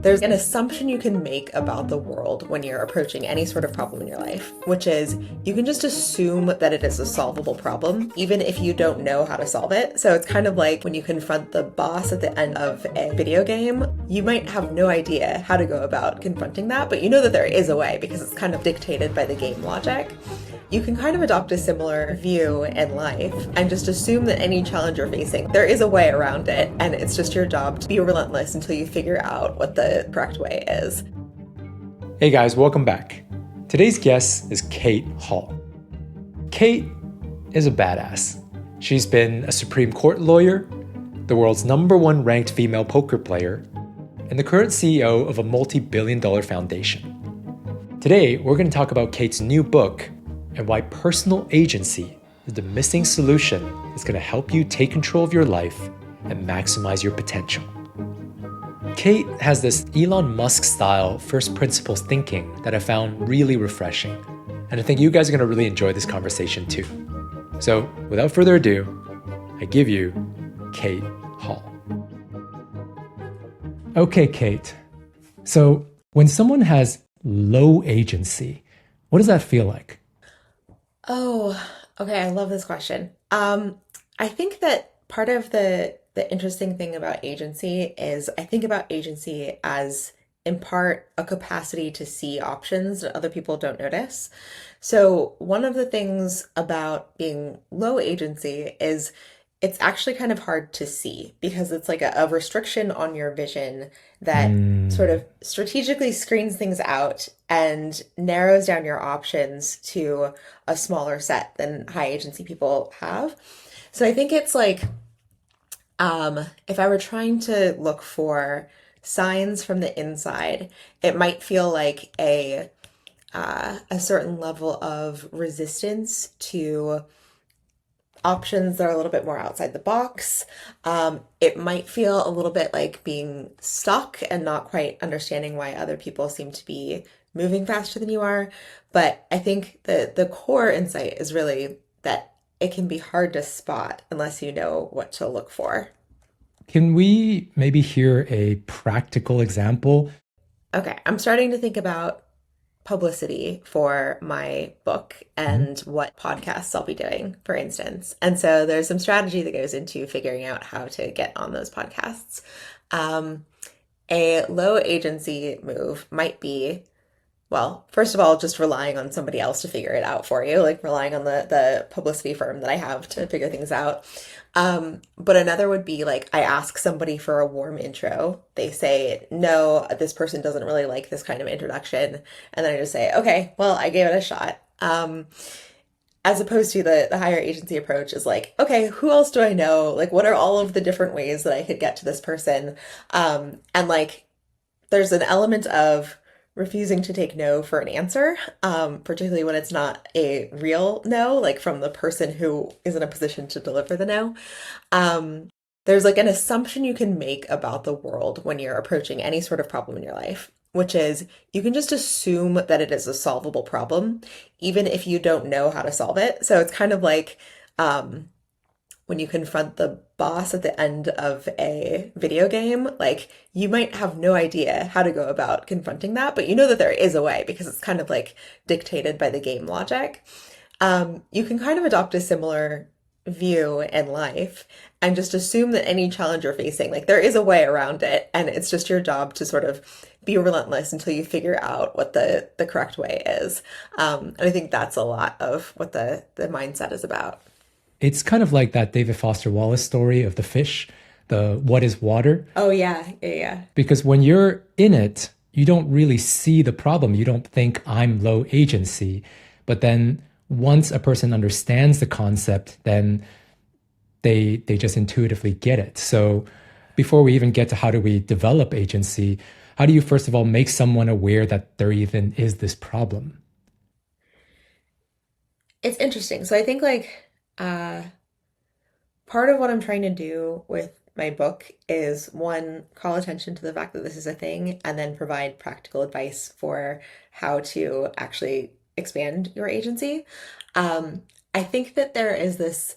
There's an assumption you can make about the world when you're approaching any sort of problem in your life, which is you can just assume that it is a solvable problem, even if you don't know how to solve it. So it's kind of like when you confront the boss at the end of a video game, you might have no idea how to go about confronting that, but you know that there is a way because it's kind of dictated by the game logic. You can kind of adopt a similar view in life and just assume that any challenge you're facing, there is a way around it, and it's just your job to be relentless until you figure out what the correct way is. Hey guys, welcome back. Today's guest is Cate Hall. Cate is a badass. She's been a Supreme Court lawyer, the world's #1 ranked female poker player, and the current CEO of a multi-billion-dollar foundation. Today, we're going to talk about Cate's new book and why personal agency is the missing solution that's going to help you take control of your life and maximize your potential. Cate has this Elon Musk style first principles thinking that I found really refreshing. And I think you guys are going to really enjoy this conversation too. So without further ado, I give you Cate Hall. Okay, Cate. So when someone has low agency, what does that feel like? Oh, okay. I love this question. I think that part of the interesting thing about agency is I think about agency as in part a capacity to see options that other people don't notice. So one of the things about being low agency is it's actually kind of hard to see because it's like a restriction on your vision that sort of strategically screens things out and narrows down your options to a smaller set than high agency people have. So I think it's like, if I were trying to look for signs from the inside, it might feel like a certain level of resistance to options that are a little bit more outside the box. It might feel a little bit like being stuck and not quite understanding why other people seem to be moving faster than you are. But I think the core insight is really that it can be hard to spot unless you know what to look for. Can we maybe hear a practical example? Okay, I'm starting to think about publicity for my book and what podcasts I'll be doing, for instance. And so there's some strategy that goes into figuring out how to get on those podcasts. A low agency move might be, well, first of all, just relying on somebody else to figure it out for you, like relying on the publicity firm that I have to figure things out. But another would be like, I ask somebody for a warm intro. They say, no, this person doesn't really like this kind of introduction. And then I just say, okay, well, I gave it a shot. As opposed to the higher agency approach is like, okay, who else do I know? Like, what are all of the different ways that I could get to this person? And like, there's an element of refusing to take no for an answer, particularly when it's not a real no, like from the person who is in a position to deliver the no. There's like an assumption you can make about the world when you're approaching any sort of problem in your life, which is you can just assume that it is a solvable problem, even if you don't know how to solve it. So it's kind of like when you confront the boss at the end of a video game, like you might have no idea how to go about confronting that, but you know that there is a way because it's kind of like dictated by the game logic. You can kind of adopt a similar view in life and just assume that any challenge you're facing, like there is a way around it, and it's just your job to sort of be relentless until you figure out what the correct way is. And I think that's a lot of what the mindset is about. It's kind of like that David Foster Wallace story of the fish, the what is water? Oh, yeah. Because when you're in it, you don't really see the problem. You don't think I'm low agency. But then once a person understands the concept, then they just intuitively get it. So before we even get to how do we develop agency, how do you first of all make someone aware that there even is this problem? It's interesting. So I think like part of what I'm trying to do with my book is one, call attention to the fact that this is a thing, and then provide practical advice for how to actually expand your agency. I think that there is this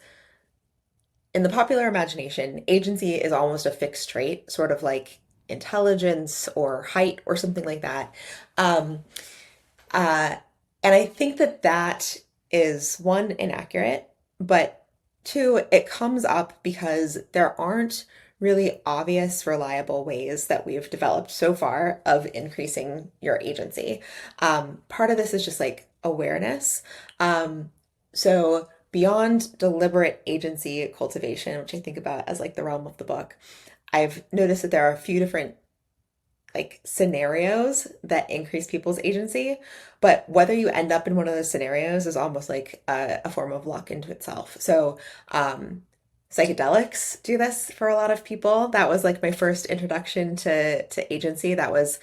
in the popular imagination, agency is almost a fixed trait, sort of like intelligence or height or something like that. Um, uh, and I think that that is one, inaccurate, but two, it comes up because there aren't really obvious, reliable ways that we've developed so far of increasing your agency. Part of this is just like awareness. So beyond deliberate agency cultivation, which I think about as like the realm of the book, I've noticed that there are a few different like scenarios that increase people's agency, but whether you end up in one of those scenarios is almost like a form of luck into itself. So, psychedelics do this for a lot of people. That was like my first introduction to agency. That was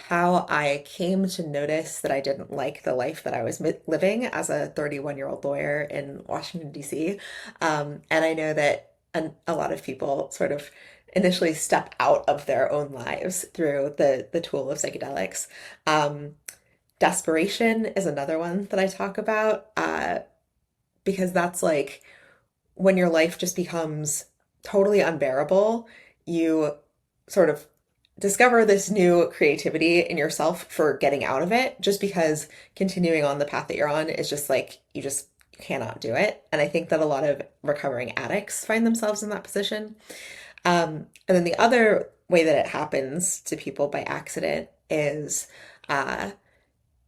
how I came to notice that I didn't like the life that I was living as a 31-year-old lawyer in Washington, D.C. And I know that a lot of people sort of initially step out of their own lives through the tool of psychedelics. Um, Desperation is another one that I talk about because that's like when your life just becomes totally unbearable, you sort of discover this new creativity in yourself for getting out of it, just because continuing on the path that you're on is just like you just cannot do it. And I think that a lot of recovering addicts find themselves in that position. And then the other way that it happens to people by accident is uh,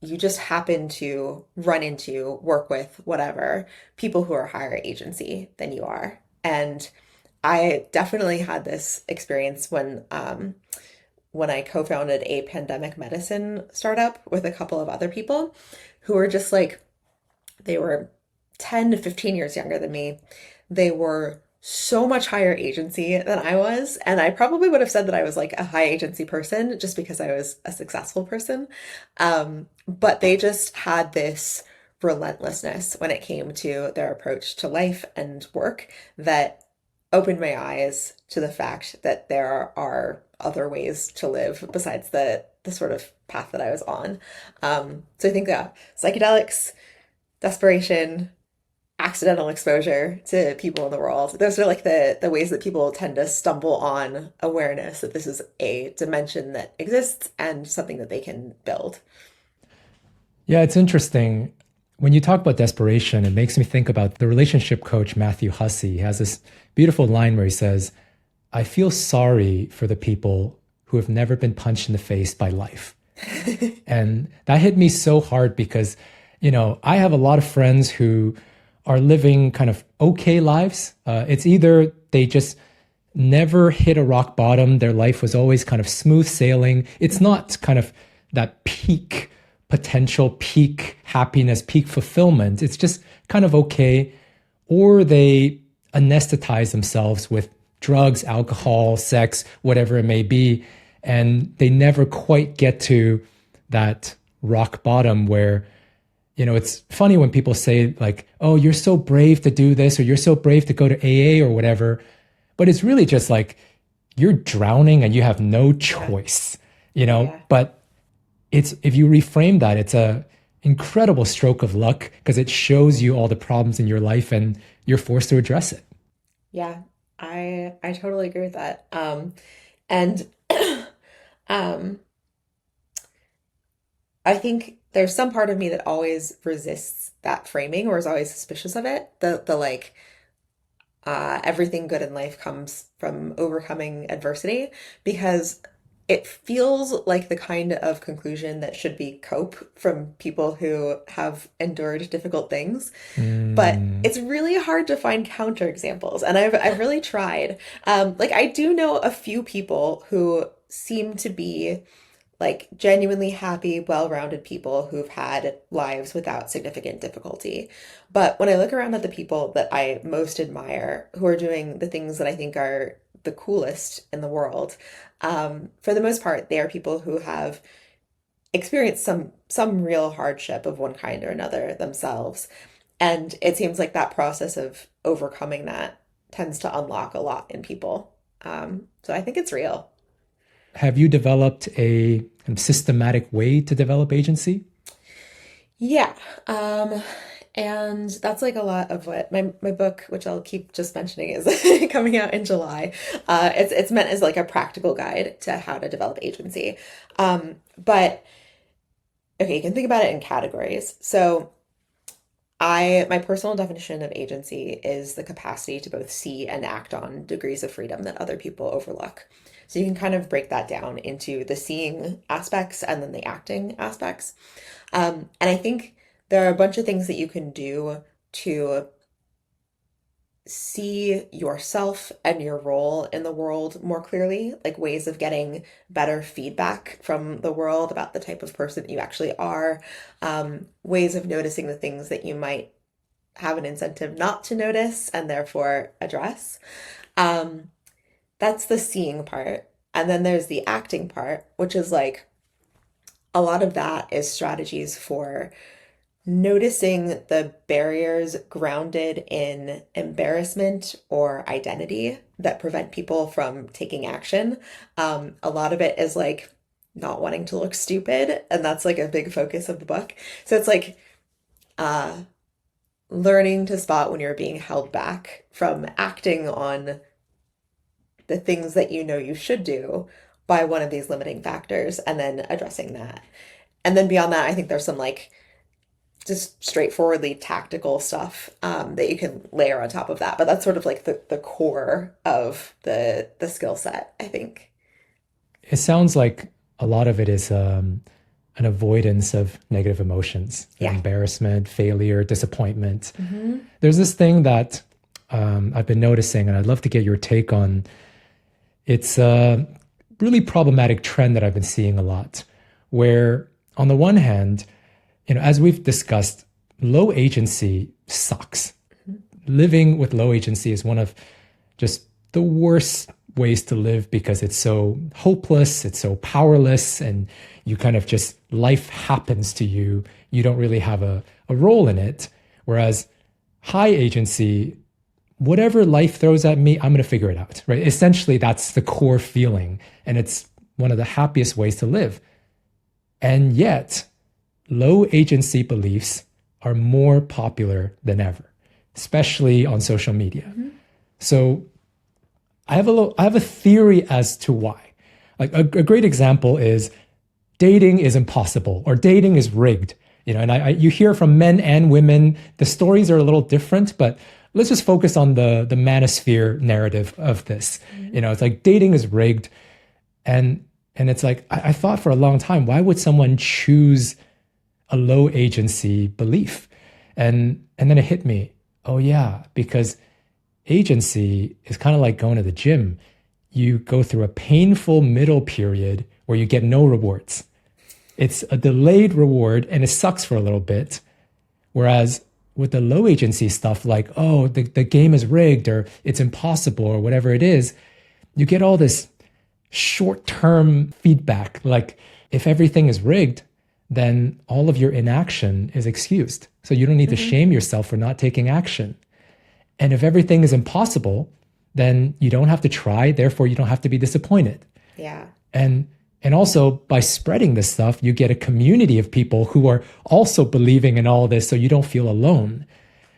you just happen to run into, work with, whatever, people who are higher agency than you are. And I definitely had this experience when I co-founded a pandemic medicine startup with a couple of other people who were just like, they were 10 to 15 years younger than me. They were so much higher agency than I was. And I probably would have said that I was like a high agency person just because I was a successful person. But they just had this relentlessness when it came to their approach to life and work that opened my eyes to the fact that there are other ways to live besides the sort of path that I was on. So I think that psychedelics, desperation, accidental exposure to people in the world. Those are like the ways that people tend to stumble on awareness that this is a dimension that exists and something that they can build. Yeah, it's interesting. When you talk about desperation, it makes me think about the relationship coach Matthew Hussey. He has this beautiful line where he says, I feel sorry for the people who have never been punched in the face by life. And that hit me so hard because, I have a lot of friends who are living kind of okay lives. It's either they just never hit a rock bottom. Their life was always kind of smooth sailing. It's not kind of that peak potential, peak happiness, peak fulfillment. It's just kind of okay. Or they anesthetize themselves with drugs, alcohol, sex, whatever it may be. And they never quite get to that rock bottom where, it's funny when people say like, oh, you're so brave to do this, or you're so brave to go to AA or whatever. But it's really just like you're drowning and you have no choice, Yeah. but if you reframe that, it's a incredible stroke of luck because it shows you all the problems in your life and you're forced to address it. Yeah. I totally agree with that. And um I think there's some part of me that always resists that framing or is always suspicious of it. The like everything good in life comes from overcoming adversity because it feels like the kind of conclusion that should be cope from people who have endured difficult things. But Mm, it's really hard to find counterexamples, and I've really tried. Like I do know a few people who seem to be like genuinely happy, well-rounded people who've had lives without significant difficulty. But when I look around at the people that I most admire, who are doing the things that I think are the coolest in the world, for the most part, they are people who have experienced some real hardship of one kind or another themselves. And it seems like that process of overcoming that tends to unlock a lot in people. So I think it's real. have you developed a kind of systematic way to develop agency? Yeah. Um, And that's like a lot of what my book, which I'll keep just mentioning, is coming out in July. It's meant as like a practical guide to how to develop agency. But okay, you can think about it in categories. So my personal definition of agency is the capacity to both see and act on degrees of freedom that other people overlook. So you can kind of break that down into the seeing aspects and then the acting aspects. And I think there are a bunch of things that you can do to see yourself and your role in the world more clearly, like ways of getting better feedback from the world about the type of person that you actually are, ways of noticing the things that you might have an incentive not to notice and therefore address. That's the seeing part. And then there's the acting part, which is like a lot of that is strategies for noticing the barriers grounded in embarrassment or identity that prevent people from taking action. A lot of it is like not wanting to look stupid, and that's like a big focus of the book. So it's like learning to spot when you're being held back from acting on the things that you know you should do by one of these limiting factors and then addressing that. And then beyond that, I think there's some like just straightforwardly tactical stuff that you can layer on top of that. But that's sort of like the core of the skill set, I think. It sounds like a lot of it is an avoidance of negative emotions, embarrassment, failure, disappointment. There's this thing that I've been noticing, and I'd love to get your take on. It's a really problematic trend that I've been seeing a lot, where on the one hand, as we've discussed, low agency sucks. Living with low agency is one of just the worst ways to live because it's so hopeless, it's so powerless, and you kind of just, life happens to you. You don't really have a role in it. Whereas high agency, whatever life throws at me, I'm going to figure it out, right? Essentially, that's the core feeling. And it's one of the happiest ways to live. And yet, low agency beliefs are more popular than ever, especially on social media. So I have a theory as to why. Like a great example is dating is impossible or dating is rigged. And you hear from men and women, the stories are a little different, but let's just focus on the manosphere narrative of this. It's like dating is rigged. And it's like, I thought for a long time, why would someone choose a low agency belief? And then it hit me. Oh yeah, because agency is kind of like going to the gym. You go through a painful middle period where you get no rewards. It's a delayed reward and it sucks for a little bit. Whereas with the low agency stuff, like, oh, the game is rigged or it's impossible or whatever it is, you get all this short-term feedback. Like if everything is rigged, then all of your inaction is excused. So you don't need to shame yourself for not taking action. And if everything is impossible, then you don't have to try, therefore you don't have to be disappointed. Yeah. And also by spreading this stuff, you get a community of people who are also believing in all this, so you don't feel alone.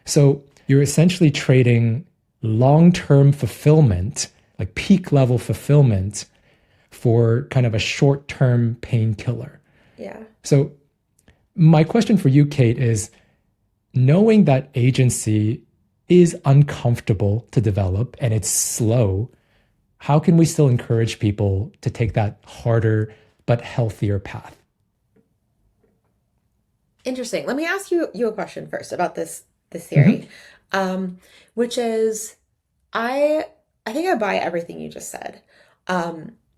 So you're essentially trading long-term fulfillment, like peak level fulfillment, for kind of a short-term painkiller. Yeah. So my question for you, Cate, is knowing that agency is uncomfortable to develop and it's slow, how can we still encourage people to take that harder but healthier path? Interesting. Let me ask you a question first about this theory, which is I think I buy everything you just said.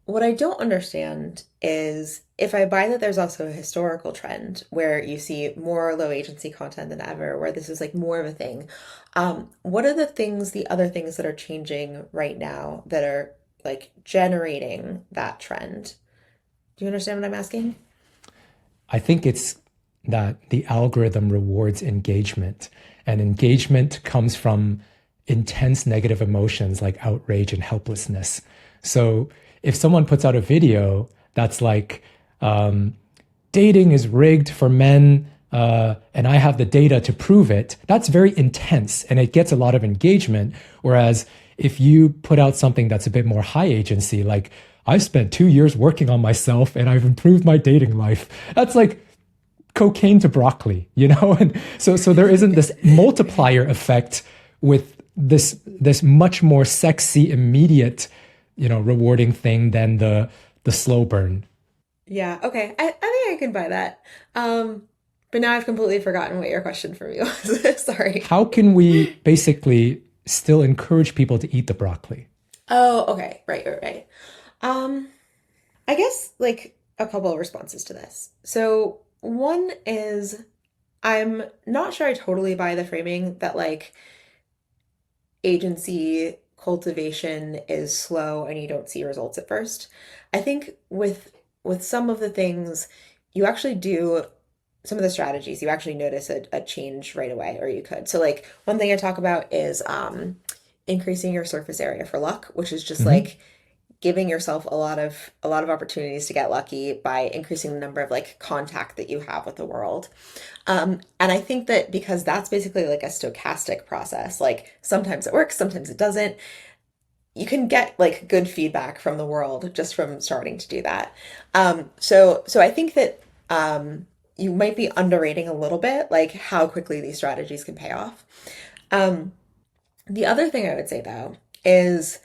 What I don't understand is if I buy that there's also a historical trend where you see more low agency content than ever, where this is like more of a thing. What are the other things that are changing right now that are like generating that trend? Do you understand what I'm asking? I think it's that the algorithm rewards engagement, and engagement comes from intense negative emotions like outrage and helplessness. So if someone puts out a video that's like, dating is rigged for men, and I have the data to prove it, that's very intense and it gets a lot of engagement. Whereas if you put out something that's a bit more high agency, like I've spent 2 years working on myself and I've improved my dating life, that's like cocaine to broccoli, you know? And so there isn't this multiplier effect with this much more sexy, immediate, rewarding thing than the slow burn. Yeah, okay. I think I can buy that. But now I've completely forgotten what your question for me was. Sorry. How can we basically still encourage people to eat the broccoli? Oh, okay. Right, right, right. Um, I guess like a couple of responses to this. So one is I'm not sure I totally buy the framing that like agency cultivation is slow and you don't see results at first. I think with some of the things you actually do some of the strategies, you actually notice a change right away, or you could. So like one thing I talk about is increasing your surface area for luck, which is just Hmm. like giving yourself a lot of opportunities to get lucky by increasing the number of like contact that you have with the world. And I think that because that's basically like a stochastic process, like sometimes it works, sometimes it doesn't. You can get like good feedback from the world just from starting to do that. So I think that you might be underrating a little bit like how quickly these strategies can pay off. Um, the other thing I would say though is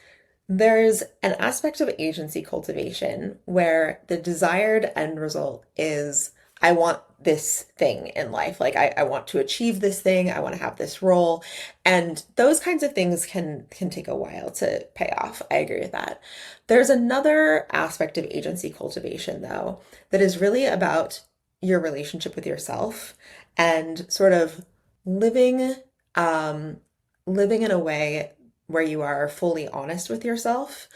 there's an aspect of agency cultivation where the desired end result is I want this thing in life. Like I want to achieve this thing. I want to have this role. And those kinds of things can take a while to pay off. I agree with that. There's another aspect of agency cultivation though, that is really about your relationship with yourself and sort of living um living in a way where you are fully honest with yourself,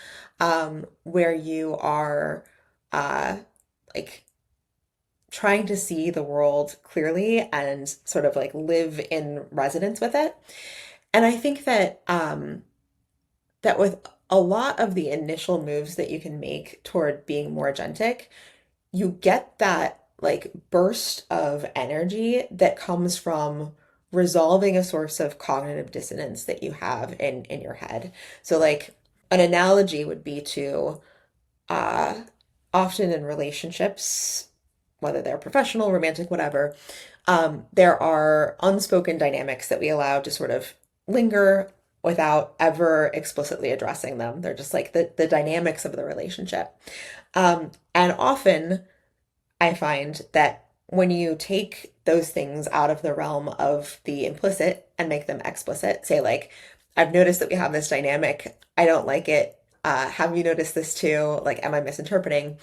where you are uh, like trying to see the world clearly and sort of like live in resonance with it. And I think that that with a lot of the initial moves that you can make toward being more agentic, you get that like burst of energy that comes from resolving a source of cognitive dissonance that you have in your head. So like an analogy would be to uh often in relationships, whether they're professional, romantic, whatever, there are unspoken dynamics that we allow to sort of linger without ever explicitly addressing them. They're just like the dynamics of the relationship. And often I find that when you take those things out of the realm of the implicit and make them explicit, say like, I've noticed that we have this dynamic. I don't like it. Have you noticed this too? Like, am I misinterpreting?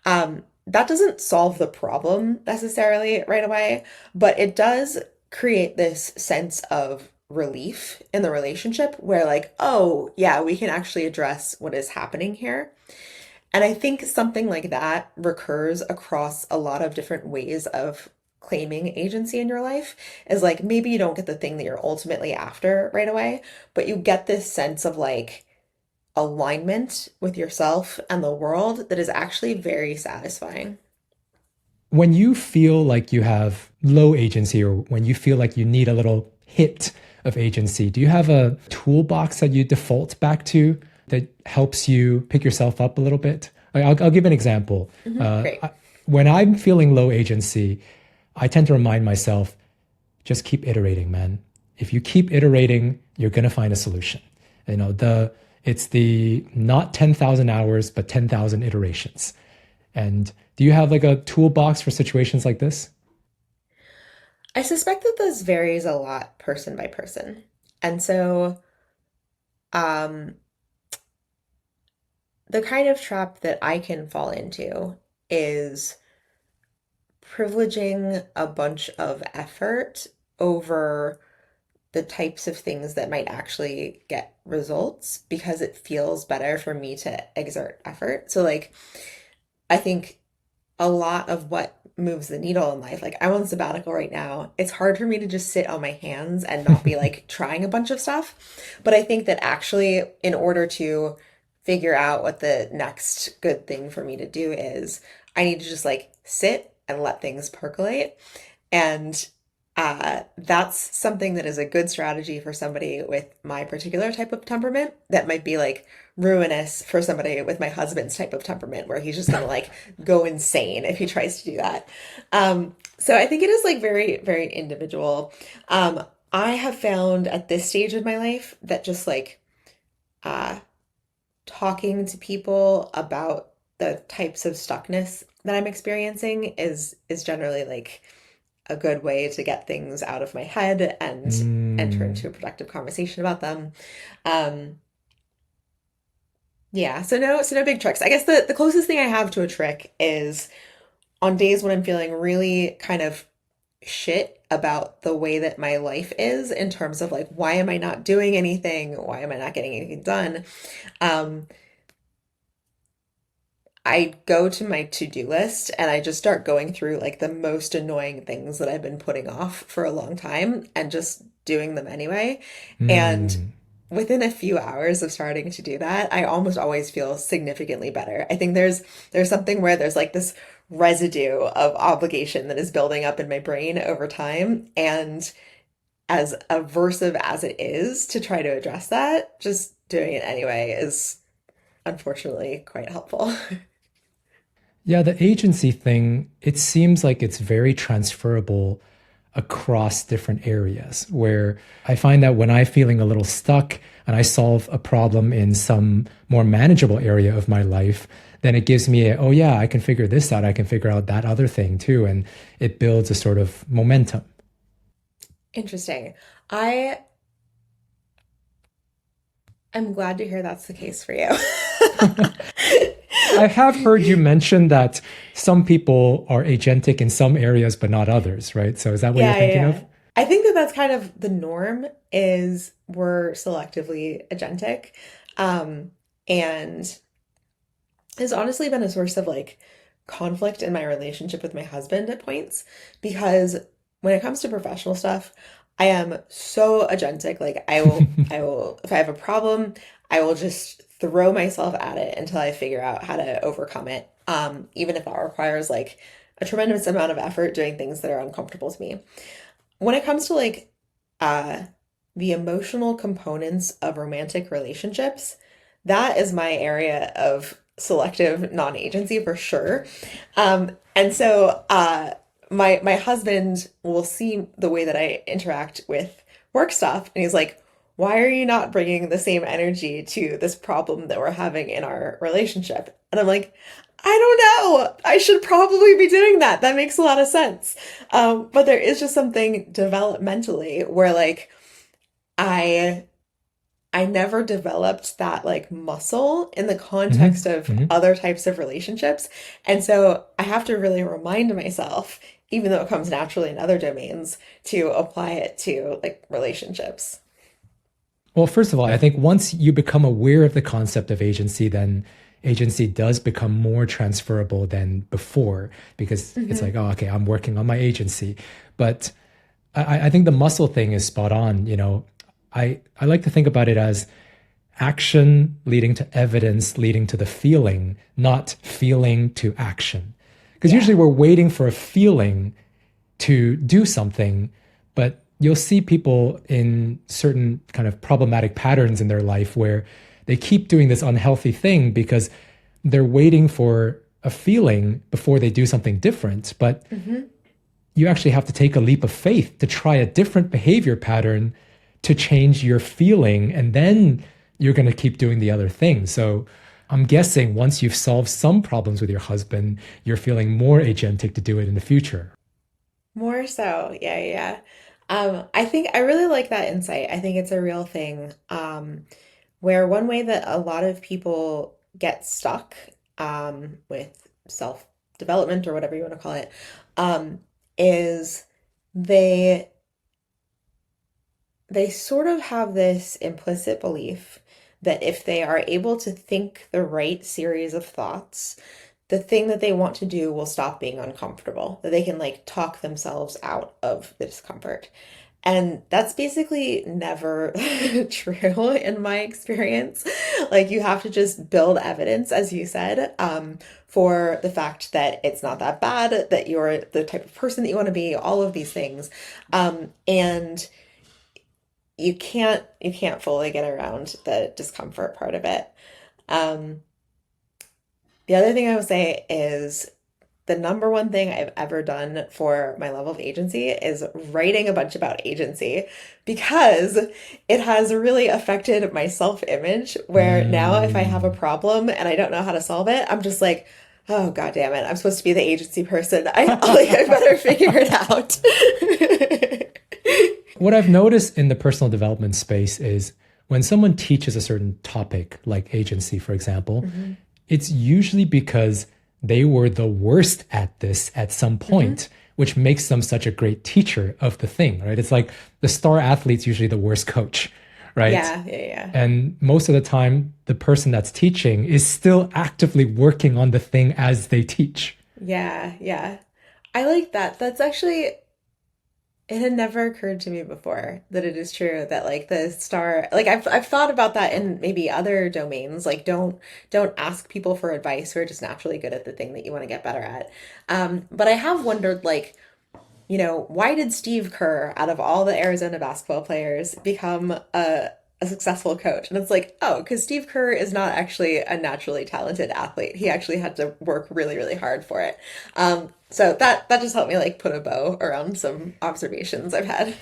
That doesn't solve the problem necessarily right away, but it does create this sense of relief in the relationship where like, oh, yeah, we can actually address what is happening here. And I think something like that recurs across a lot of different ways of claiming agency in your life is like maybe you don't get the thing that you're ultimately after right away, but you get this sense of like alignment with yourself and the world that is actually very satisfying. When you feel like you have low agency or when you feel like you need a little hit of agency, do you have a toolbox that you default back to that helps you pick yourself up a little bit? I'll give an example. Great. When I'm feeling low agency, I tend to remind myself, just keep iterating, man. If you keep iterating, you're going to find a solution. It's the not 10,000 hours, but 10,000 iterations. And do you have like a toolbox for situations like this? I suspect that this varies a lot person by person. And so, um, the kind of trap that I can fall into is privileging a bunch of effort over the types of things that might actually get results because it feels better for me to exert effort. So, like, I think a lot of what moves the needle in life, like, I'm on sabbatical right now. It's hard for me to just sit on my hands and not be like trying a bunch of stuff. But I think that actually, in order to figure out what the next good thing for me to do is, I need to just like sit and let things percolate. And that's something that is a good strategy for somebody with my particular type of temperament that might be like ruinous for somebody with my husband's type of temperament, where he's just gonna like go insane if he tries to do that. So I think it is like very, very individual. I have found at this stage of my life that just like uh, talking to people about the types of stuckness that I'm experiencing is generally like a good way to get things out of my head and enter into a Mm. productive conversation about them. Um, yeah, so no big tricks. I guess the closest thing I have to a trick is on days when I'm feeling really kind of shit about the way that my life is in terms of like why am I not doing anything? Why am I not getting anything done? Um, I go to my to-do list and I just start going through like the most annoying things that I've been putting off for a long time and just doing them anyway. And Mm. within a few hours of starting to do that, I almost always feel significantly better. I think there's something where there's like this residue of obligation that is building up in my brain over time. And as aversive as it is to try to address that, just doing it anyway is unfortunately quite helpful. Yeah, the agency thing, it seems like it's very transferable across different areas where I find that when I'm feeling a little stuck and I solve a problem in some more manageable area of my life, then it gives me a, oh yeah, I can figure this out. I can figure out that other thing too. And it builds a sort of momentum. Interesting. I am glad to hear that's the case for you. I have heard you mention that some people are agentic in some areas, but not others, right? So is that what you're Yeah, yeah, thinking of? yeah. I think that that's kind of the norm is we're selectively agentic. Um, and has honestly been a source of like conflict in my relationship with my husband at points because when it comes to professional stuff, I am so agentic. Like I will, if I have a problem, I will just throw myself at it until I figure out how to overcome it. Even if that requires like a tremendous amount of effort doing things that are uncomfortable to me. When it comes to like uh the emotional components of romantic relationships, that is my area of selective non-agency for sure. And so my husband will see the way that I interact with work stuff and he's like, "Why are you not bringing the same energy to this problem that we're having in our relationship?" And I'm like, I don't know. I should probably be doing that. That makes a lot of sense. But there is just something developmentally where like I I never developed that like muscle in the context Hmm. of Hmm. other types of relationships. And so I have to really remind myself, even though it comes naturally in other domains, to apply it to like relationships. Well, first of all, I think once you become aware of the concept of agency, then agency does become more transferable than before because it's like, Hmm. oh, okay, I'm working on my agency. But I think the muscle thing is spot on. I like to think about it as action leading to evidence leading to the feeling, not feeling to action. Because Yeah. usually we're waiting for a feeling to do something, but you'll see people in certain kind of problematic patterns in their life where they keep doing this unhealthy thing because they're waiting for a feeling before they do something different. But Hmm. you actually have to take a leap of faith to try a different behavior pattern to change your feeling. And then you're going to keep doing the other thing. So I'm guessing once you've solved some problems with your husband, you're feeling more agentic to do it in the future. More so. Yeah, yeah. Yeah. I think I really like that insight. I think it's a real thing. Where one way that a lot of people get stuck with self-development or whatever you want to call it, is they they sort of have this implicit belief that if they are able to think the right series of thoughts, the thing that they want to do will stop being uncomfortable, that they can like talk themselves out of the discomfort. And that's basically never true in my experience. Like you have to just build evidence, as you said, for the fact that it's not that bad, that you're the type of person that you want to be, all of these things. And you can't fully get around the discomfort part of it. Um, the other thing I would say is the number one thing I've ever done for my level of agency is writing a bunch about agency because it has really affected my self-image where now if I have a Mm. problem and I don't know how to solve it, I'm just like, oh God damn it, I'm supposed to be the agency person. I better figure it out. What I've noticed in the personal development space is when someone teaches a certain topic, like agency, for example, Hmm. it's usually because they were the worst at this at some Hmm. point, which makes them such a great teacher of the thing, right? It's like the star athlete's usually the worst coach, right? Yeah, yeah, yeah. And most of the time, the person that's teaching is still actively working on the thing as they teach. Yeah, yeah. I like that. That's actually, it had never occurred to me before that it is true that like the star, like I've thought about that in maybe other domains. Like don't ask people for advice who are just naturally good at the thing that you want to get better at. But I have wondered like, why did Steve Kerr, out of all the Arizona basketball players, become a successful coach? And it's like, oh, because Steve Kerr is not actually a naturally talented athlete. He actually had to work really, really hard for it. So that just helped me like put a bow around some observations I've had.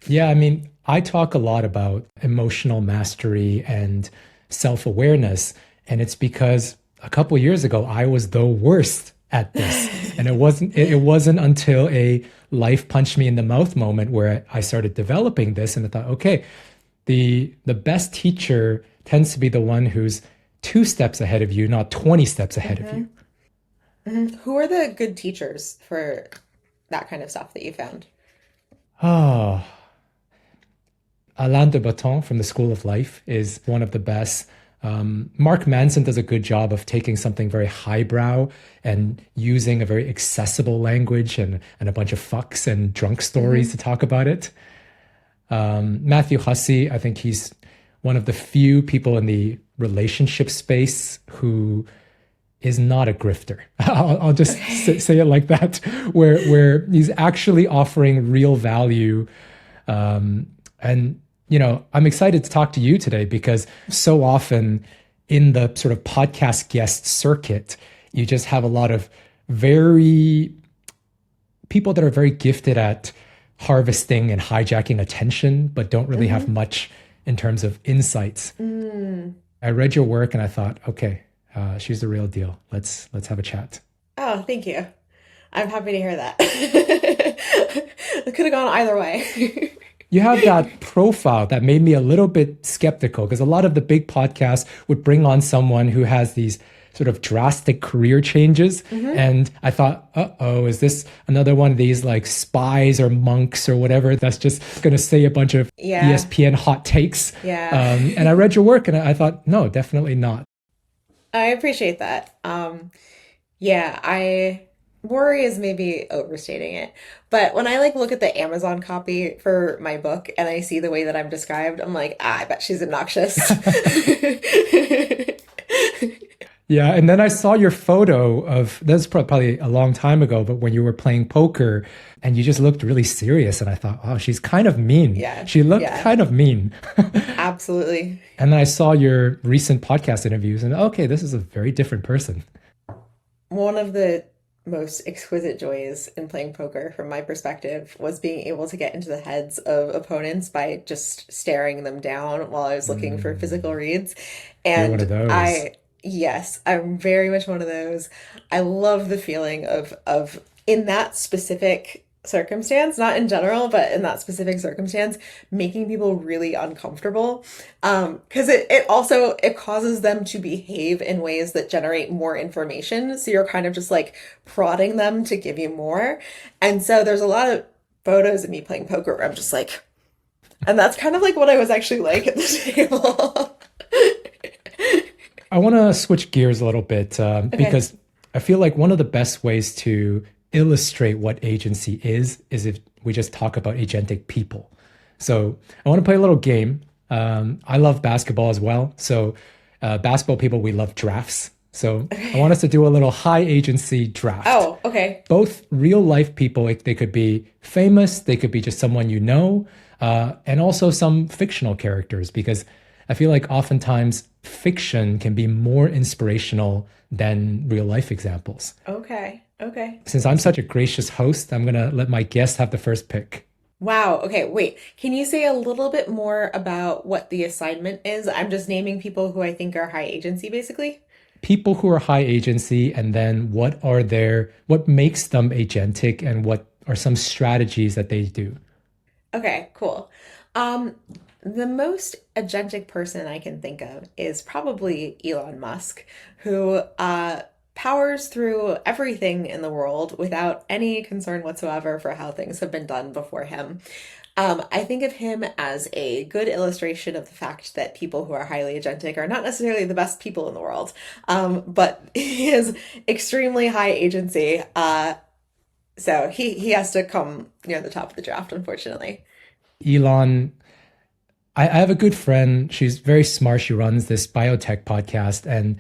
Yeah, I mean, I talk a lot about emotional mastery and self-awareness, and it's because a couple years ago I was the worst at this. And it wasn't until a life punched me in the mouth moment where I started developing this and I thought, okay, the best teacher tends to be the one who's 2 steps ahead of you, not 20 steps ahead of you. Hmm. Hmm. Who are the good teachers for that kind of stuff that you found? Oh, Alain de Botton from the School of Life is one of the best. Mark Manson does a good job of taking something very highbrow and using a very accessible language and a bunch of fucks and drunk stories to Hmm. talk about it. Matthew Hussey, I think he's one of the few people in the relationship space who is not a grifter. I'll just say it like that, where he's actually offering real value. And I'm excited to talk to you today because so often in the sort of podcast guest circuit, you just have a lot of very people that are very gifted at harvesting and hijacking attention, but don't really have Hmm. much in terms of insights. Mm. I read your work and I thought, okay, she's the real deal. Let's have a chat. Oh, thank you. I'm happy to hear that. It could have gone either way. You have that profile that made me a little bit skeptical because a lot of the big podcasts would bring on someone who has these sort of drastic career changes. Hmm. And I thought, uh-oh, is this another one of these like spies or monks or whatever that's just going to say a bunch of Yeah, ESPN hot takes? yeah. And I read your work and I thought, no, definitely not. I appreciate that. Yeah, I worry is maybe overstating it. But when I like look at the Amazon copy for my book and I see the way that I'm described, I'm like, I bet she's obnoxious. Yeah, and then I saw your photo of that's probably a long time ago, but when you were playing poker and you just looked really serious, and I thought, oh, she's kind of mean. Yeah, She looked yeah, kind of mean. absolutely. And then I saw your recent podcast interviews, and okay, this is a very different person. One of the most exquisite joys in playing poker, from my perspective, was being able to get into the heads of opponents by just staring them down while I was looking for physical Mm, reads. you're one of And those. yes, I'm very much one of those. I love the feeling of in that specific circumstance, not in general, but in that specific circumstance, making people really uncomfortable. Because it also it causes them to behave in ways that generate more information. So you're kind of just like prodding them to give you more. And so there's a lot of photos of me playing poker where I'm just like, and that's kind of like what I was actually like at the table. I want to switch gears a little bit Okay. because I feel like one of the best ways to illustrate what agency is if we just talk about agentic people. So I want to play a little game. I love basketball as well. So basketball people, we love drafts. So I want us to do a little high agency draft. Oh, okay. Both real life people, like they could be famous, they could be just someone you know, and also some fictional characters, because I feel like oftentimes fiction can be more inspirational than real life examples. Okay. Okay. Since I'm such a gracious host, I'm going to let my guests have the first pick. Wow. Okay. Wait. Can you say a little bit more about what the assignment is? I'm just naming people who I think are high agency, basically. People who are high agency, and then what makes them agentic, and what are some strategies that they do. Okay, cool. Um, the most agentic person I can think of is probably Elon Musk, who powers through everything in the world without any concern whatsoever for how things have been done before him. I think of him as a good illustration of the fact that people who are highly agentic are not necessarily the best people in the world, but he is extremely high agency. So he has to come near the top of the draft, unfortunately. Elon, I have a good friend. She's very smart. She runs this biotech podcast, and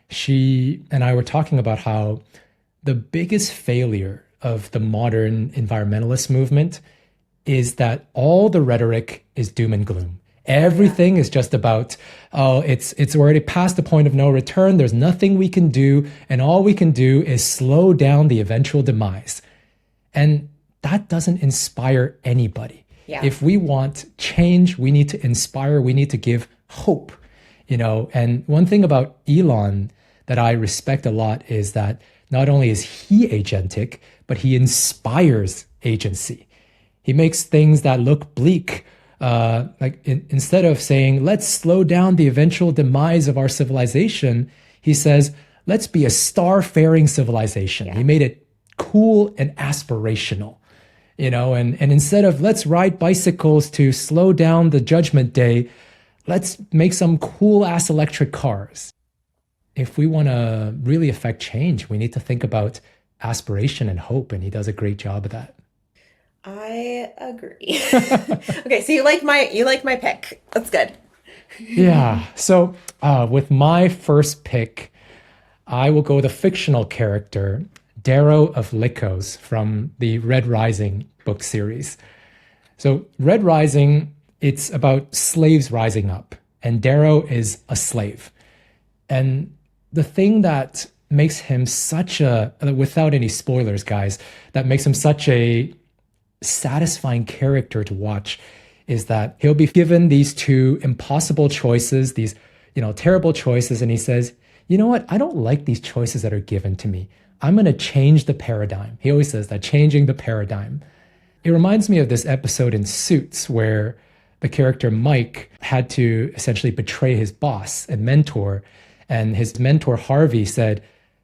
she and I were talking about how the biggest failure of the modern environmentalist movement is that all the rhetoric is doom and gloom. Yeah. Everything is just about, oh, it's already past the point of no return. There's nothing we can do, and all we can do is slow down the eventual demise. And that doesn't inspire anybody. Yeah. If we want change, we need to inspire, we need to give hope, you know. And one thing about Elon that I respect a lot is that not only is he agentic, but he inspires agency. He makes things that look bleak. Instead of saying, let's slow down the eventual demise of our civilization, he says, let's be a star-faring civilization. Yeah. He made it cool and aspirational, you know, and instead of let's ride bicycles to slow down the judgment day, let's make some cool ass electric cars. If we want to really affect change, we need to think about aspiration and hope, and he does a great job of that. I agree. Okay, so you like my pick. That's good. Yeah. So with my first pick, I will go with a fictional character, Darrow of Lycos from the Red Rising book series. So Red Rising, it's about slaves rising up, and Darrow is a slave. And the thing that makes him such a, without any spoilers, guys, that makes him such a satisfying character to watch is that he'll be given these two impossible choices, these, terrible choices, and he says, you know what? I don't like these choices that are given to me. I'm going to change the paradigm. He always says that, changing the paradigm. It reminds me of this episode in Suits where the character Mike had to essentially betray his boss and mentor. And his mentor, Harvey, said,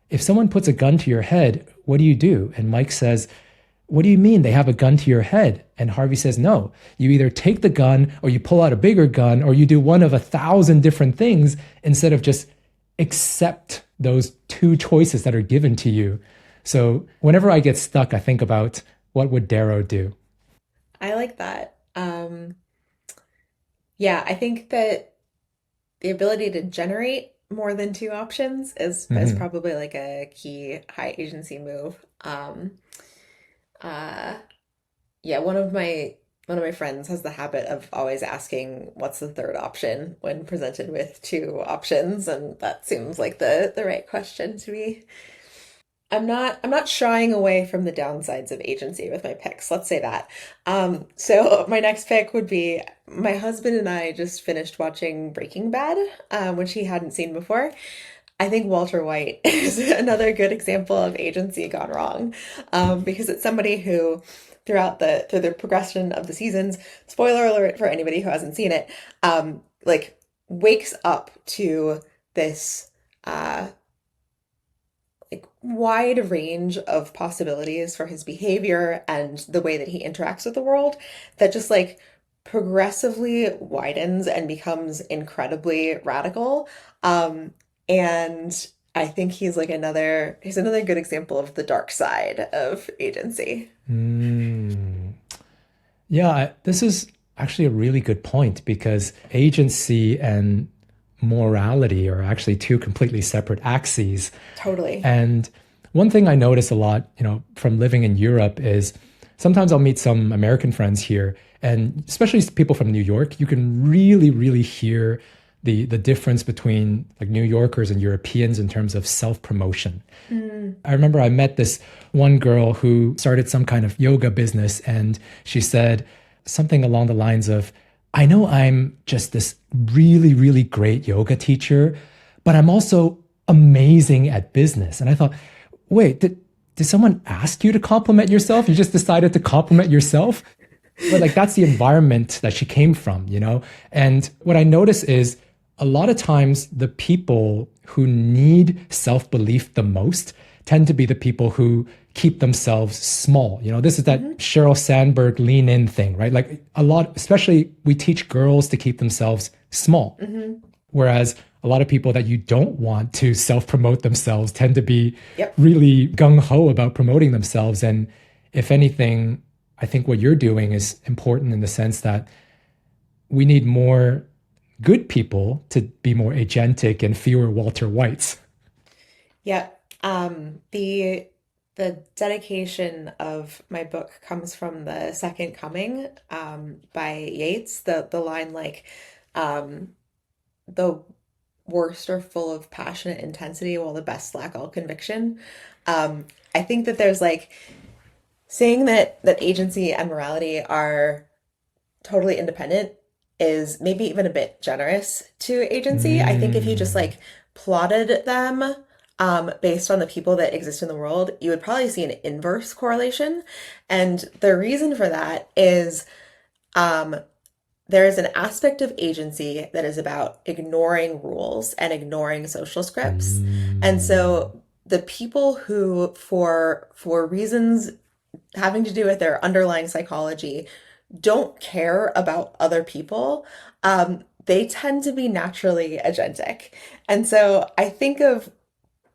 if someone puts a gun to your head, what do you do? And Mike says, what do you mean they have a gun to your head? And Harvey says, no, you either take the gun or you pull out a bigger gun or you do one of 1,000 different things instead of just accept those two choices that are given to you. So whenever I get stuck, I think about what would Darrow do? I like that. Yeah, I think that the ability to generate more than two options is Mhm. probably like a key high agency move. Uh, yeah, one of my friends has the habit of always asking what's the third option when presented with two options, and that seems like the right question to me. I'm not shying away from the downsides of agency with my picks. Let's say that. So my next pick would be my husband and I just finished watching Breaking Bad, which he hadn't seen before. I think Walter White is another good example of agency gone wrong, because it's somebody who, through the progression of the seasons, spoiler alert for anybody who hasn't seen it, like wakes up to this like wide range of possibilities for his behavior and the way that he interacts with the world that just like progressively widens and becomes incredibly radical. And I think he's another good example of the dark side of agency. Mm. Yeah, this is actually a really good point because agency and morality are actually two completely separate axes. Totally. And one thing I notice a lot, from living in Europe is sometimes I'll meet some American friends here, and especially people from New York, you can really, really hear the difference between like New Yorkers and Europeans in terms of self-promotion. Mm. I remember I met this one girl who started some kind of yoga business, and she said something along the lines of, I know I'm just this really, really great yoga teacher, but I'm also amazing at business. And I thought, wait, did someone ask you to compliment yourself? You just decided to compliment yourself? But like that's the environment that she came from. And what I notice is a lot of times the people who need self-belief the most tend to be the people who keep themselves small. This is that Sheryl Sandberg lean in thing, right? Like a lot, especially we teach girls to keep themselves small. Whereas a lot of people that you don't want to self-promote themselves tend to be Yep. really gung-ho about promoting themselves. And if anything, I think what you're doing is important in the sense that we need more good people to be more agentic and fewer Walter Whites. Yeah. The dedication of my book comes from The Second Coming, by Yeats. The line like, the worst are full of passionate intensity while the best lack all conviction. I think that there's like saying that agency and morality are totally independent is maybe even a bit generous to agency. I think if you just Mm. like plotted them based on the people that exist in the world, you would probably see an inverse correlation. And the reason for that is um, there is an aspect of agency that is about ignoring rules and ignoring social scripts. And Mm. so the people who, for reasons having to do with their underlying psychology, don't care about other people, they tend to be naturally agentic. And so I think of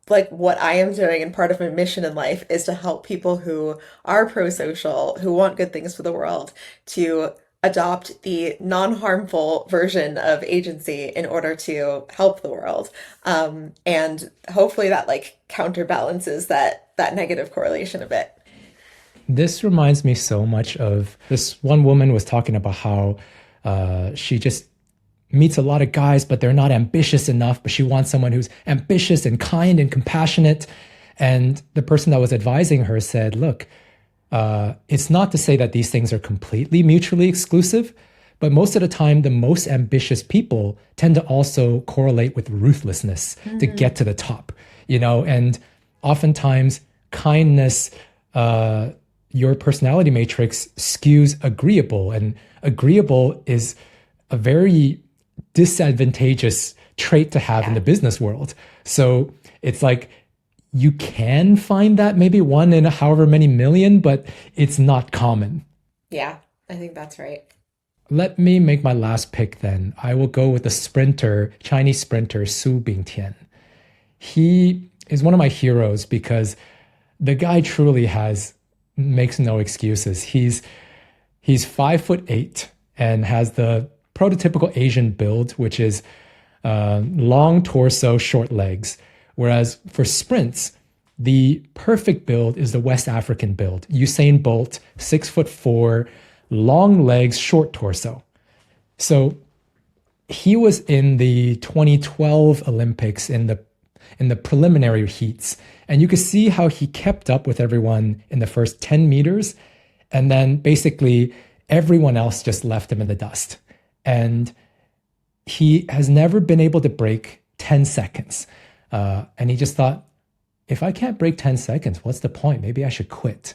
like what I am doing, and part of my mission in life is to help people who are pro-social, who want good things for the world, to adopt the non-harmful version of agency in order to help the world. And hopefully that like counterbalances that negative correlation a bit. This reminds me so much of this one woman was talking about how she just meets a lot of guys, but they're not ambitious enough. But she wants someone who's ambitious and kind and compassionate. And the person that was advising her said, look, it's not to say that these things are completely mutually exclusive, but most of the time, the most ambitious people tend to also correlate with ruthlessness to get to the top, and oftentimes kindness, your personality matrix skews agreeable, and agreeable is a very disadvantageous trait to have in Yeah. the business world. So it's like you can find that maybe one in however many million, but it's not common. Yeah, I think that's right. Let me make my last pick then. I will go with the sprinter, Chinese sprinter Su Bingtian. He is one of my heroes because the guy truly makes no excuses. He's 5'8" and has the prototypical Asian build, which is long torso, short legs. Whereas for sprints, the perfect build is the West African build. Usain Bolt, 6'4", long legs, short torso. So he was in the 2012 Olympics in the preliminary heats, and you could see how he kept up with everyone in the first 10 meters, and then basically everyone else just left him in the dust. And he has never been able to break 10 seconds. And he just thought, if I can't break 10 seconds, what's the point? Maybe I should quit.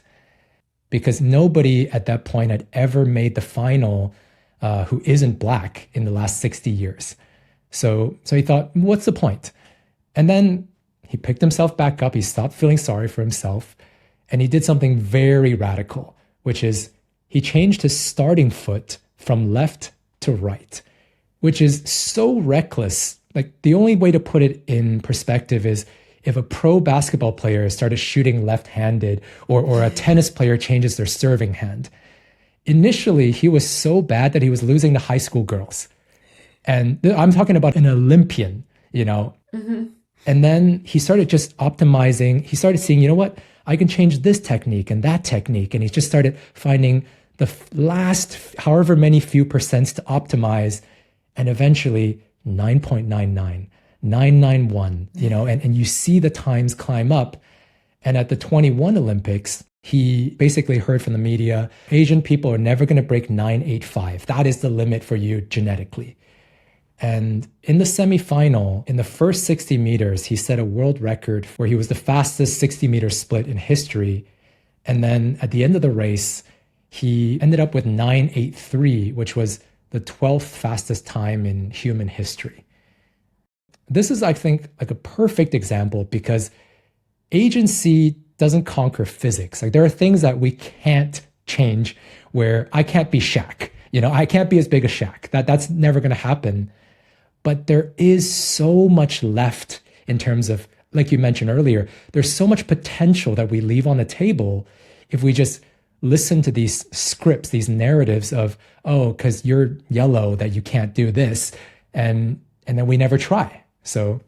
Because nobody at that point had ever made the final who isn't black in the last 60 years. So he thought, what's the point? And then he picked himself back up. He stopped feeling sorry for himself. And he did something very radical, which is he changed his starting foot from left to right, which is so reckless. Like the only way to put it in perspective is if a pro basketball player started shooting left-handed, or a tennis player changes their serving hand. Initially, he was so bad that he was losing to high school girls. And I'm talking about an Olympian, you know. Mm-hmm. And then he started just optimizing. He started seeing, you know what, I can change this technique and that technique. And he just started finding the last however many few percents to optimize. And eventually 9.99, 991, you know, and you see the times climb up. And at the 21 Olympics, he basically heard from the media, Asian people are never going to break 985. That is the limit for you genetically. And in the semifinal, in the first 60 meters, he set a world record where he was the fastest 60-meter split in history. And then at the end of the race, he ended up with 983, which was the 12th fastest time in human history. This is, I think, like a perfect example because agency doesn't conquer physics. Like there are things that we can't change where I can't be Shaq. You know, I can't be as big as Shaq. That's never going to happen. But there is so much left in terms of, like you mentioned earlier, there's so much potential that we leave on the table if we just listen to these scripts, these narratives of, oh, because you're yellow that you can't do this. And then we never try. So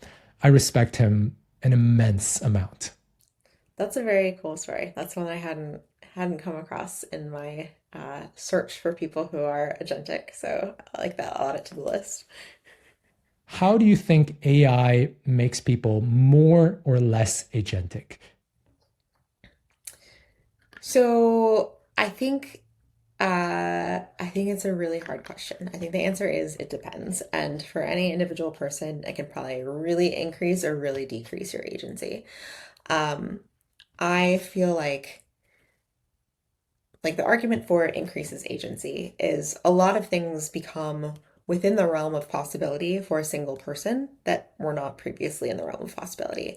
I respect him an immense amount. That's a very cool story. That's one I hadn't come across in my search for people who are agentic. So I like that. I'll add it to the list. How do you think AI makes people more or less agentic? So I think it's a really hard question. I think the answer is it depends. And for any individual person, it can probably really increase or really decrease your agency. Um, I feel like the argument for increases agency is a lot of things become within the realm of possibility for a single person that were not previously in the realm of possibility.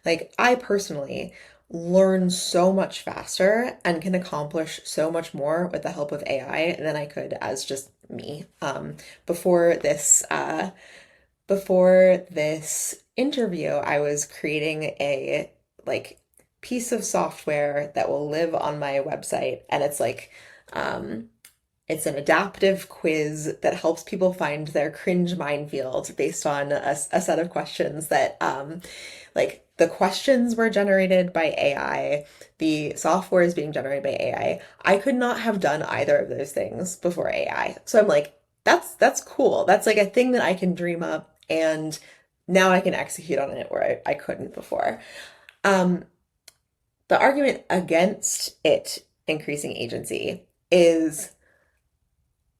Like I personally learn so much faster and can accomplish so much more with the help of AI than I could as just me. Before this before this interview, I was creating a like piece of software that will live on my website, and it's an adaptive quiz that helps people find their cringe minefield based on a set of questions that like the questions were generated by AI, the software is being generated by AI. I could not have done either of those things before AI. So I'm like, that's cool. That's like a thing that I can dream up, and now I can execute on it where I couldn't before. Um, the argument against it increasing agency is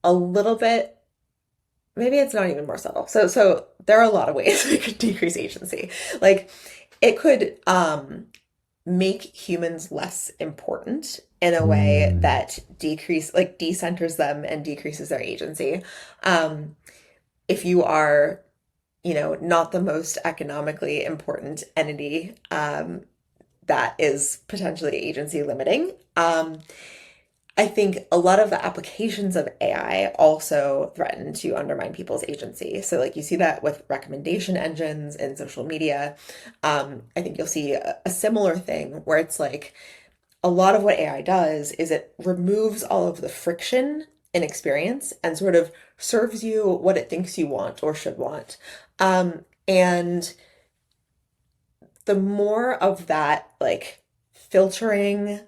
a little bit, maybe it's not even more subtle. So there are a lot of ways it could decrease agency. Like it could make humans less important in a way that decenters them and decreases their agency. If you are, you know, not the most economically important entity, that is potentially agency limiting. I think a lot of the applications of AI also threaten to undermine people's agency. So like you see that with recommendation engines in social media. I think you'll see a similar thing where it's like a lot of what AI does is it removes all of the friction in experience and sort of serves you what it thinks you want or should want. And the more of that like filtering,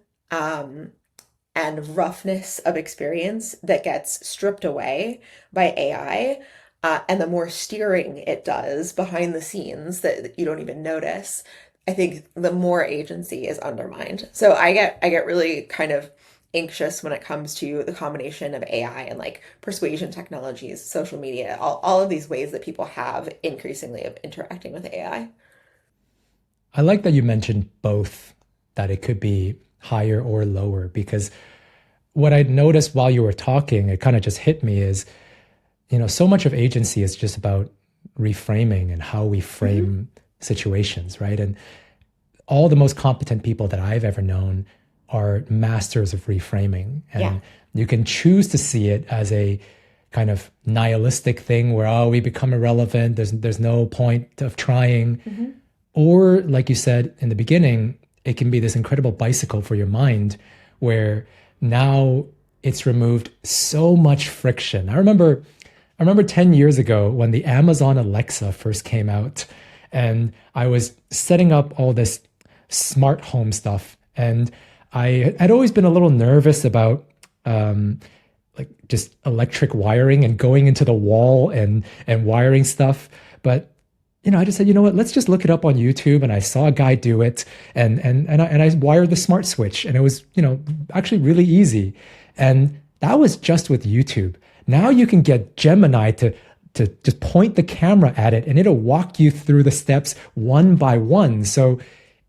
and roughness of experience that gets stripped away by AI, and the more steering it does behind the scenes that you don't even notice, I think the more agency is undermined. So I get really kind of anxious when it comes to the combination of AI and like persuasion technologies, social media, all of these ways that people have increasingly of interacting with AI. I like that you mentioned both, that it could be higher or lower, because what I noticed while you were talking, it kind of just hit me is, you know, so much of agency is just about reframing and how we frame situations, right? And all the most competent people that I've ever known are masters of reframing. And Yeah. you can choose to see it as a kind of nihilistic thing where, oh, we become irrelevant. There's no point of trying. Or, like you said in the beginning, it can be this incredible bicycle for your mind where now it's removed so much friction. I remember 10 years ago when the Amazon Alexa first came out, and I was setting up all this smart home stuff. And I had always been a little nervous about like just electric wiring and going into the wall and wiring stuff. But I just said, you know what, let's just look it up on YouTube. And I saw a guy do it, and I wired the smart switch, and it was, actually really easy. And that was just with YouTube. Now you can get Gemini to just point the camera at it, and it'll walk you through the steps one by one. So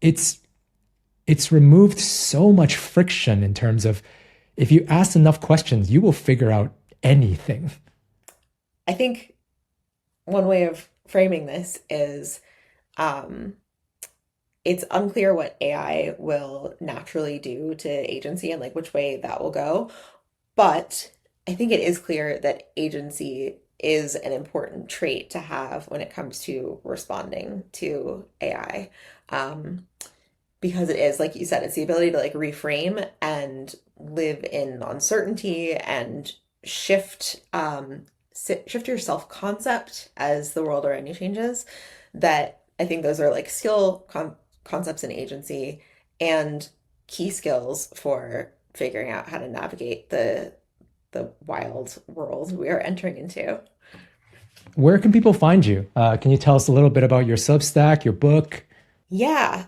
it's removed so much friction in terms of, if you ask enough questions, you will figure out anything. I think one way of framing this is it's unclear what AI will naturally do to agency and like which way that will go. But I think it is clear that agency is an important trait to have when it comes to responding to AI. Because it is, like you said, it's the ability to like reframe and live in uncertainty and shift shift your self-concept as the world around you changes. That I think those are like concepts in agency and key skills for figuring out how to navigate the wild world we are entering into. Where can people find you? Can you tell us a little bit about your Substack, your book? Yeah.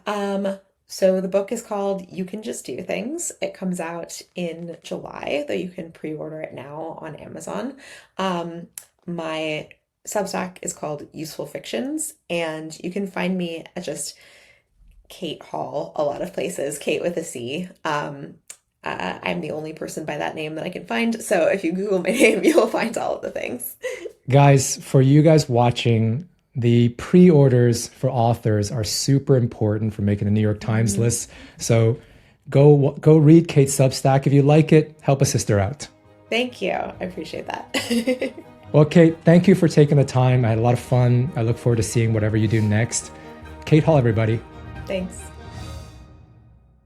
So the book is called You Can Just Do Things. It comes out in July, though you can pre-order it now on Amazon. My Substack is called Useful Fictions, and you can find me at just Cate Hall, a lot of places, Kate with a C. I'm the only person by that name that I can find. So if you Google my name, you'll find all of the things. Guys, for you guys watching, the pre-orders for authors are super important for making the New York Times list. So go read Kate's Substack. If you like it, help a sister out. Thank you. I appreciate that. Well, Kate, thank you for taking the time. I had a lot of fun. I look forward to seeing whatever you do next. Cate Hall, everybody. Thanks.